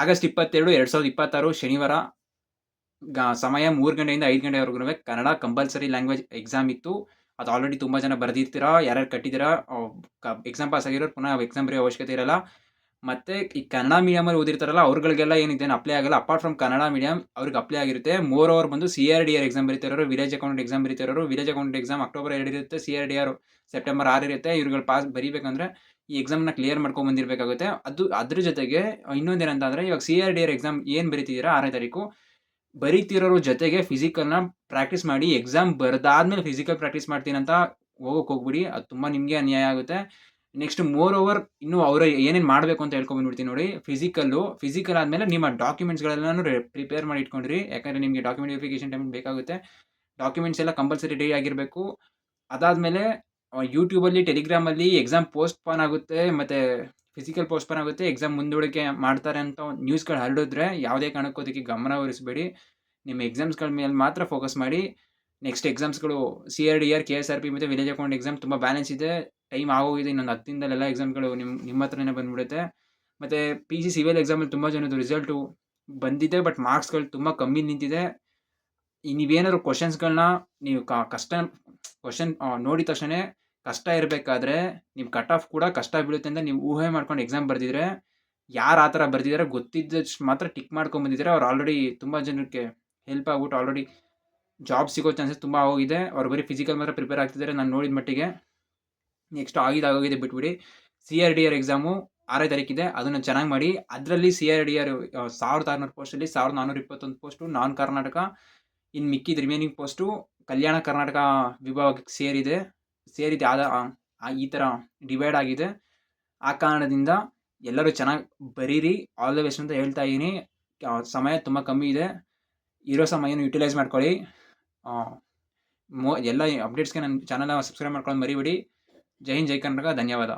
August 22, 2026 ಶನಿವಾರ ಸಮಯ 3 ಗಂಟೆಯಿಂದ 5 ಗಂಟೆವರೆಗೂ ಕನ್ನಡ ಕಂಪಲ್ಸರಿ ಲ್ಯಾಂಗ್ವೇಜ್ ಎಕ್ಸಾಮ್ ಇತ್ತು. ಅದು ಆಲ್ರೆಡಿ ತುಂಬ ಜನ ಬರೆದಿರ್ತೀರಾ, ಯಾರ್ಯಾರು ಕಟ್ಟಿದ್ದೀರಾ, ಎಕ್ಸಾಮ್ ಪಾಸ್ ಆಗಿರೋರು ಪುನಃ ಎಕ್ಸಾಮ್ ಬರೆಯೋ ಅವಶ್ಯಕತೆ ಇರಲ್ಲ. ಮತ್ತು ಈ ಕನ್ನಡ ಮೀಡಿಯಮಲ್ಲಿ ಓದಿರ್ತಾರಲ್ಲ ಅವ್ರುಗಳಿಗೆಲ್ಲ ಏನಿದೆ ಅಪ್ಲೈ ಆಗಲ್ಲ. ಅಪಾರ್ಟ್ ಫ್ರಮ್ ಕನ್ನಡ ಮೀಡಿಯಮ್ ಅವ್ರಿಗೆ ಅಪ್ಲೈ ಆಗಿರುತ್ತೆ. ಮೋರ್ ಓವರ್ ಬಂದು CRDR ಎಕ್ಸಾಮ್ ಬರೀತಿರೋರು, ವಿಲೇಜ್ ಅಕೌಂಟೆಂಟ್ ಎಕ್ಸಾಮ್ ಬರೀತಿರೋರು, ವಿಲೇಜ್ ಅಕೌಂಟೆಂಟ್ ಎಕ್ಸಾಮ್ ಅಕ್ಟೋಬರ್ 2 ಇರುತ್ತೆ, CRDR ಸೆಪ್ಟೆಂಬರ್ 6 ಇರುತ್ತೆ. ಇವ್ರುಗಳು ಪಾಸ್ ಬರೀಬೇಕಂದ್ರೆ ಈ ಎಕ್ಸಾಮ್ನ ಕ್ಲಿಯರ್ ಮಾಡ್ಕೊಂಡು ಬಂದಿರಬೇಕಾಗುತ್ತೆ. ಅದ್ರ ಜೊತೆಗೆ ಇನ್ನೊಂದೇನಂತಂದರೆ, ಇವಾಗ CRDR ಎಕ್ಸಾಮ್ ಏನು ಬರೀತಿದ್ದೀರಾ 6ನೇ ತಾರೀಕು, ಬರೀತಿರೋರು ಜೊತೆಗೆ ಫಿಸಿಕಲ್ನ ಪ್ರಾಕ್ಟೀಸ್ ಮಾಡಿ. ಎಕ್ಸಾಮ್ ಬರೆದಾದ್ಮೇಲೆ ಫಿಸಿಕಲ್ ಪ್ರಾಕ್ಟೀಸ್ ಮಾಡ್ತೀನಿ ಅಂತ ಹೋಗ್ಬಿಡಿ, ಅದು ತುಂಬ ನಿಮಗೆ ಅನ್ಯಾಯ ಆಗುತ್ತೆ. ನೆಕ್ಸ್ಟ್ ಮೋರ್ ಓವರ್ ಇನ್ನೂ ಅವರು ಏನೇನು ಮಾಡಬೇಕು ಅಂತ ಹೇಳ್ಕೊಂಡ್ಬಿಡ್ತೀನಿ ನೋಡಿ. ಫಿಸಿಕಲ್ ಆದಮೇಲೆ ನಿಮ್ಮ ಡಾಕ್ಯುಮೆಂಟ್ಸ್ಗಳೆಲ್ಲನೂ ಪ್ರಿಪೇರ್ ಮಾಡಿ ಇಟ್ಕೊಂಡಿರಿ, ಯಾಕಂದರೆ ನಿಮಗೆ ಡಾಕ್ಯುಮೆಂಟ್ ವೆರಿಫಿಕೇಷನ್ ಟೈಮ್ ಬೇಕಾಗುತ್ತೆ. ಡಾಕ್ಯುಮೆಂಟ್ಸ್ ಎಲ್ಲ ಕಂಪಲ್ಸರಿ ರೆಡಿ ಆಗಿರಬೇಕು. ಅದಾದಮೇಲೆ ಯೂಟ್ಯೂಬಲ್ಲಿ, ಟೆಲಿಗ್ರಾಮಲ್ಲಿ ಎಕ್ಸಾಮ್ ಪೋಸ್ಟ್ಪೋನ್ ಆಗುತ್ತೆ, ಮತ್ತು ಫಿಸಿಕಲ್ ಪೋಸ್ಟ್ಪೋನ್ ಆಗುತ್ತೆ, ಎಕ್ಸಾಮ್ ಮುಂದೂಡಿಕೆ ಮಾಡ್ತಾರೆ ಅಂತ ನ್ಯೂಸ್ಗಳು ಹರಡಿದ್ರೆ ಯಾವುದೇ ಕಾರಣಕ್ಕೂ ಅದಕ್ಕೆ ಗಮನ ಹರಿಸಬೇಡಿ. ನಿಮ್ಮ ಎಕ್ಸಾಮ್ಸ್ಗಳ ಮೇಲೆ ಮಾತ್ರ ಫೋಕಸ್ ಮಾಡಿ. ನೆಕ್ಸ್ಟ್ ಎಕ್ಸಾಮ್ಸ್ಗಳು CRDR, KSRP ಮತ್ತು ವಿಲೇಜ್ ಅಕೌಂಟ್ ಎಕ್ಸಾಮ್ ತುಂಬ ಬ್ಯಾಲೆನ್ಸ್ ಇದೆ. ಟೈಮ್ ಆಗೋಗಿದೆ, ಇನ್ನೊಂದು 10 ದಿನದಲ್ಲೆಲ್ಲ ಎಕ್ಸಾಮ್ಗಳು ನಿಮ್ಮ ಹತ್ರನೇ ಬಂದುಬಿಡುತ್ತೆ. ಮತ್ತು PG ಸಿವಿಲ್ ಎಕ್ಸಾಮಲ್ಲಿ ತುಂಬ ಜನದ್ದು ರಿಸಲ್ಟು ಬಂದಿದೆ, ಬಟ್ ಮಾರ್ಕ್ಸ್ಗಳು ತುಂಬ ಕಮ್ಮಿ ನಿಂತಿದೆ. ನೀವೇನಾದ್ರು ಕ್ವಶನ್ಸ್ಗಳನ್ನ ನೀವು ಕ್ವಶನ್ ನೋಡಿದ ತಕ್ಷಣ ಕಷ್ಟ ಇರಬೇಕಾದ್ರೆ ನಿಮ್ಮ ಕಟ್ ಆಫ್ ಕೂಡ ಕಷ್ಟ ಬೀಳುತ್ತೆ ಅಂತ ನೀವು ಊಹೆ ಮಾಡ್ಕೊಂಡು ಎಕ್ಸಾಮ್ ಬರೆದಿದ್ರೆ, ಯಾರು ಆ ಥರ ಬರೆದಿದ್ದಾರೆ ಗೊತ್ತಿದ್ದಷ್ಟು ಮಾತ್ರ ಟಿಕ್ ಮಾಡ್ಕೊಂಡು ಬಂದಿದ್ದಾರೆ. ಅವ್ರು ಆಲ್ರೆಡಿ ತುಂಬ ಜನಕ್ಕೆ ಹೆಲ್ಪ್ ಆಗ್ಬಿಟ್ಟು ಆಲ್ರೆಡಿ ಜಾಬ್ ಸಿಗೋ ಚಾನ್ಸಸ್ ತುಂಬ ಆಗೋಗಿದೆ. ಅವ್ರು ಬರೀ ಫಿಸಿಕಲ್ ಮಾತ್ರ ಪ್ರಿಪೇರ್ ಆಗ್ತಿದ್ದಾರೆ ನಾನು ನೋಡಿದ ಮಟ್ಟಿಗೆ. ನೆಕ್ಸ್ಟ್ ಆಗೋಗಿದೆ ಬಿಟ್ಬಿಡಿ. CRDR ಎಕ್ಸಾಮು 6ನೇ ತಾರೀಕಿದೆ, ಅದನ್ನು ಚೆನ್ನಾಗಿ ಮಾಡಿ. ಅದರಲ್ಲಿ CRDR 1600 ಪೋಸ್ಟಲ್ಲಿ 1421 ಪೋಸ್ಟು ನಾನ್ ಕರ್ನಾಟಕ, ಇನ್ನು ಮಿಕ್ಕಿದ ರಿಮೈನಿಂಗ್ ಪೋಸ್ಟು ಕಲ್ಯಾಣ ಕರ್ನಾಟಕ ವಿಭಾಗಕ್ಕೆ ಸೇರಿದೆ. ಈ ಥರ ಡಿವೈಡ್ ಆಗಿದೆ. ಆ ಕಾರಣದಿಂದ ಎಲ್ಲರೂ ಚೆನ್ನಾಗಿ ಬರೀರಿ, ಆಲ್ ದ ಬೆಸ್ಟ್ ಅಂತ ಹೇಳ್ತಾ ಇದ್ದೀನಿ. ಸಮಯ ತುಂಬ ಕಮ್ಮಿ ಇದೆ, ಇರೋ ಸಮಯನ ಯುಟಿಲೈಸ್ ಮಾಡ್ಕೊಳ್ಳಿ. ಎಲ್ಲ ಅಪ್ಡೇಟ್ಸ್ಗೆ ನನ್ನ ಚಾನಲ್ನ ಸಬ್ಸ್ಕ್ರೈಬ್ ಮಾಡ್ಕೊಳ್ಳೋದು ಮರಿಬೇಡಿ. ಜೈ ಹಿಂದ್, ಜೈ ಕರ್ನಾಟಕ. ಧನ್ಯವಾದ.